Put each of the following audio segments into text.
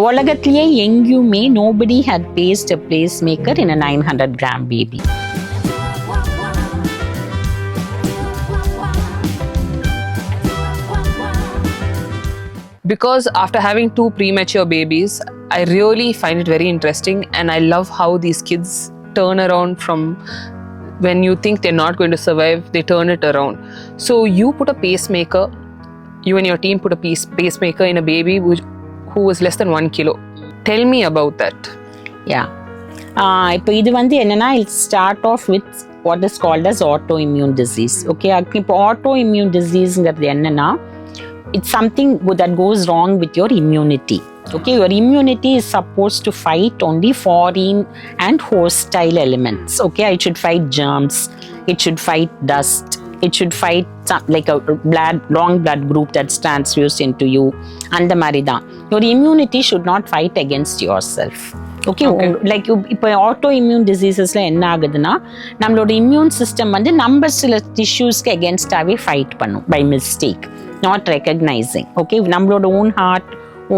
உலகத்திலேயே எங்கேயுமே nobody had placed a pacemaker in a 900-gram baby. Because after having 2 premature babies, I really find it very interesting, and I love how these kids turn around from when you think they're not going to survive, they turn it around. So you put a pacemaker, you and your team put a pacemaker in a baby who was less than 1 kilo. Tell me about that. Yeah. இப்போ இது வந்து என்னன்னா, it start off with what is called as autoimmune disease. Okay, இப்போ autoimmune diseaseங்கிறது என்னன்னா, it's something that goes wrong with your immunity. Okay, your immunity is supposed to fight only foreign and hostile elements. Okay, it should fight germs, it should fight dust, it should fight like a wrong blood group that's transfused into you. And the marida, your immunity should not fight against yourself. Okay. Like இப்போ autoimmune diseasesல என்ன ஆகுதுன்னா, நம்மளோட immune system வந்து நம்ம சில டிஷ்யூஸ்க்கு அகேன்ஸ்டாவே fight பண்ணும் by mistake, not recognizing. Okay, நம்மளோட own heart,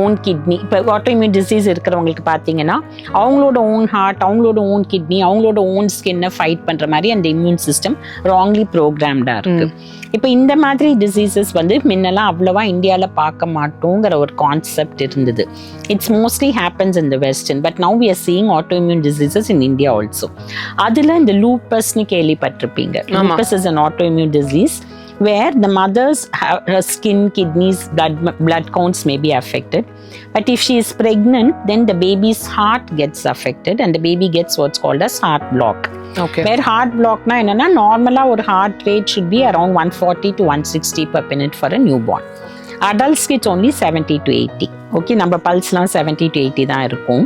own kidney, இப்போ ஆட்டோஇம்யூன் டிசீஸ் இருக்கிறவங்களுக்கு பார்த்தீங்கன்னா அவங்களோட ஓன் ஹார்ட், அவங்களோட ஓன் கிட்னி, அவங்களோட ஓன் ஸ்கின்னை ஃபைட் பண்ணுற மாதிரி அந்த இம்யூன் சிஸ்டம் ராங்லி ப்ரோக்ராம்டாக இருக்குது. இப்போ இந்த மாதிரி டிசீசஸ் வந்து முன்னெல்லாம் அவ்வளோவா இந்தியாவில் பார்க்க மாட்டோங்கிற ஒரு கான்செப்ட் இருந்தது. It's mostly happens in the western, but now we are seeing autoimmune diseases in India also. அதில் இந்த லூப்பஸ்ன்னு கேள்விப்பட்டிருப்பீங்க. Lupus is an autoimmune disease where the mother's skin, kidneys, blood counts may be affected. But if she is pregnant, then the baby's heart gets affected and the baby gets what's called as heart block. Okay. Where heart block na enna, normally our heart rate should be around 140 to 160 per minute for a newborn. Adults it's only 70 to 80. Okay, number pulse la 70 to 80 தான் இருக்கும்.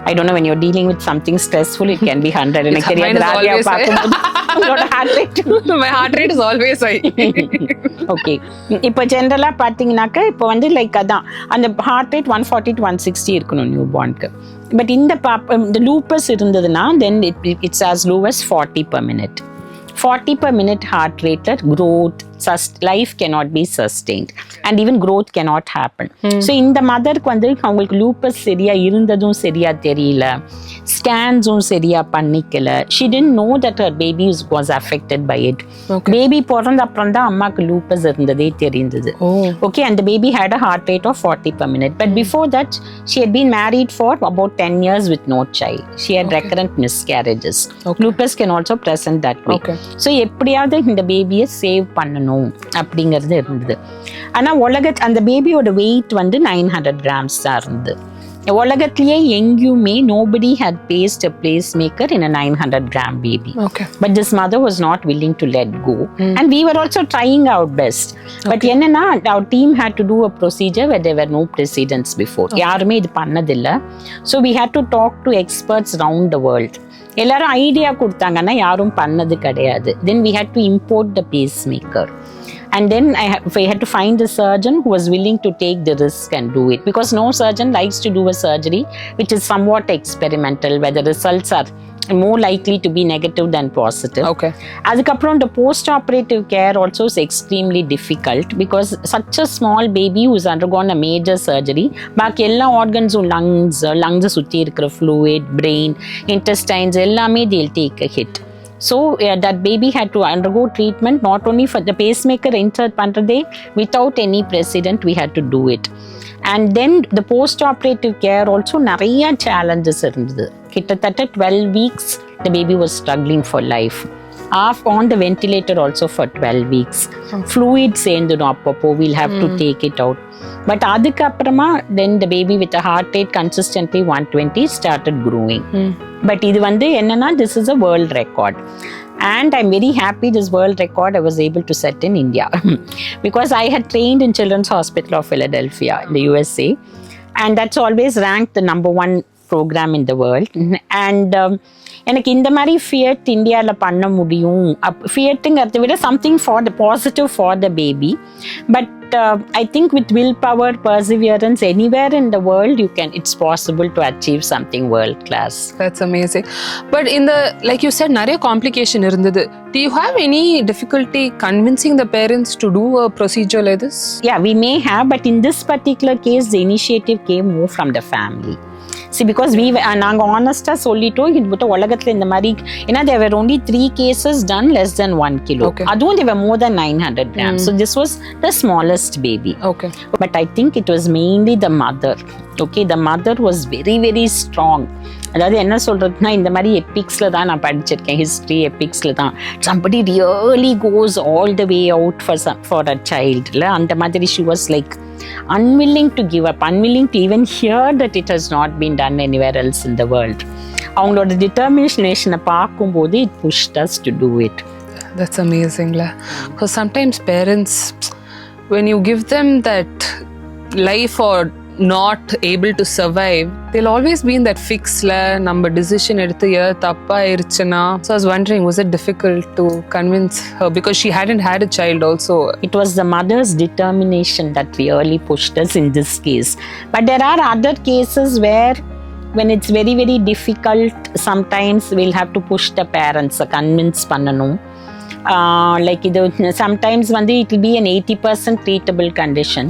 I don't know, when you're dealing with something stressful, it can be 100. எனக்கு தெரியாது, ராதியா பாக்கும்போது உங்களோட heart rate, my heart rate is always high. Okay, இப்போ ஜெனரலா பாத்தீங்கன்னாக்க இப்போ வந்து லைக் அதான் அந்த heart rate 140 to 160 இருக்கணும் நியூ பார்னுக்கு. பட் இந்த லூப்பஸ் இருந்ததுன்னா then it's as low as 40 per minute. 40 per minute heart rate, growth, life cannot be sustained and even growth cannot happen. So இந்த மதருக்கு வந்து அவங்களுக்கு லூப்பஸ் சரியா இருந்ததும் சரியா தெரியல, ஸ்கேன்ஸும் சரியா பண்ணிக்கல. she didn't know that her baby was affected by it. Baby பிறந்த அப்புறம் தான் அம்மாக்கு லூப்பஸ் இருந்ததே தெரிந்தது. Okay, and the baby had a heart rate of 40 per minute, but before that she had been married for about 10 years with no child. She had recurrent miscarriages. Lupus can also present that way. So எப்படியாவது இந்த பேபியை save பண்ணணும் அப்படிங்கிறது இருந்தது. ஆனா அந்த பேபியோட wait வந்து 900 grams தான் இருந்தது. உலகத்திலேயே எங்கேயுமே nobody had placed a pacemaker in a 900-gram baby. But this mother was not willing to let go. And we were also trying our best. But என்னன்னா, our team had to do a procedure where there were no precedents before. யாருமே இது பண்ணதில்லை. So we had to talk to experts around the world. எல்லாரும் idea கொடுத்தாங்கன்னா யாரும் பண்ணது கிடையாது. Then we had to import the pacemaker. And then I had to find a surgeon who was willing to take the risk and do it, because no surgeon likes to do a surgery which is somewhat experimental, where the results are more likely to be negative than positive. அதுக்கப்புறம் the post-operative care also is extremely difficult, because such a small baby who's undergone a major surgery, பாக்கி எல்லா ஆர்கன்ஸும் lungs சுற்றி இருக்கிற fluid, brain, intestines எல்லாமே they'll take a hit. So that baby had to undergo treatment, not only for the pacemaker insert பண்றதே without any precedent, we had to do it. And then the post-operative care also நிறைய challenges இருந்தது. கிட்டத்தட்ட 12 weeks the baby was struggling for life. On the ventilator also for 12 weeks. Fluid சேர்ந்துடும் அப்பப்போ, we'll have to take it out. But அதுக்கப்புறமா then the baby with a heart rate consistently 120 started growing. But இது வந்து என்னன்னா, this is a world record. And I'm very happy this world record I was able to set in India. Because I had trained in Children's Hospital of Philadelphia in the USA. And that's always ranked the number 1 program in the world. And எனக்கு இந்த மாதிரி Fiat இந்தியாவில் பண்ண முடியும். ஃபியட்டுங்கிறத விட something for the positive for the baby. But I think with willpower, perseverance, anywhere in the world, it's possible to achieve something world class. That's amazing. But in the, like you said, நிறைய complication இருந்தது. Do you have any difficulty convincing the parents to do a procedure like this? Yeah, we may have, but in this particular case, the initiative came more from the family. See, because நாங்கள் honest-ஆ சொல்லிட்டோம், இது உலகத்தில் இந்த மாதிரி, ஏன்னா there were only 3 cases done less than 1 kilo. Okay. அதுவும் they were more than 900 grams. So this was the smallest baby. Okay. But I think it was mainly the mother. Okay, the mother was very, very strong. அதாவது என்ன சொல்றதுன்னா, இந்த மாதிரி எபிக்ஸில் தான் நான் படிச்சிருக்கேன், history எபிக்ஸில் தான். Somebody really goes all the way out for a child. அந்த மாதிரி she was like unwilling to give up, unwilling to even hear that it has not been done anywhere else in the world. அவங்களோட டிட்டர்மினேஷனை பார்க்கும்போது it pushed us to do it. That's amazing. Because sometimes parents, when you give them that life or not able to survive, they'll always be in that fix நம்ம decision எடுத்து தப்பா இருச்சுனா. So I was wondering, was it difficult to convince her, because she hadn't had a child also? It was the mother's determination that really pushed us in this case. But there are other cases where when it's very, very difficult, sometimes we'll have to push the parents, convince பண்ணனும். Like sometimes it will be an 80% treatable condition.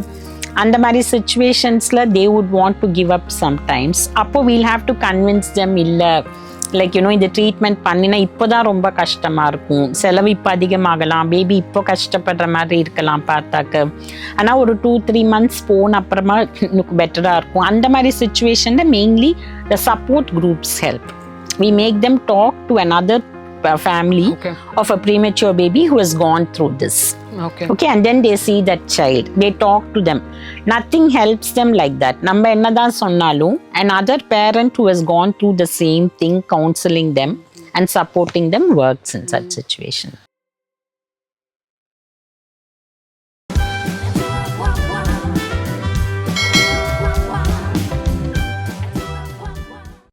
அந்த மாதிரி சிச்சுவேஷன்ஸில் they would want to give up sometimes. அப்போ we'll have to convince them, இல்லை like இந்த treatment பண்ணினா இப்போ தான் ரொம்ப கஷ்டமாக இருக்கும், செலவு இப்போ அதிகமாகலாம், பேபி இப்போ கஷ்டப்படுற மாதிரி இருக்கலாம் பார்த்தாக்க, ஆனால் ஒரு 2-3 months போன அப்புறமா எனக்கு பெட்டராக இருக்கும். அந்த மாதிரி சுச்சுவேஷனில் mainly the support groups help. We make them talk to another family of a premature baby who has gone through this. Okay, and then they see that child, they talk to them. Nothing helps them like that. நம்ம என்னதான் சொன்னாலும் another parent who has gone through the same thing, counseling them and supporting them works in such situation.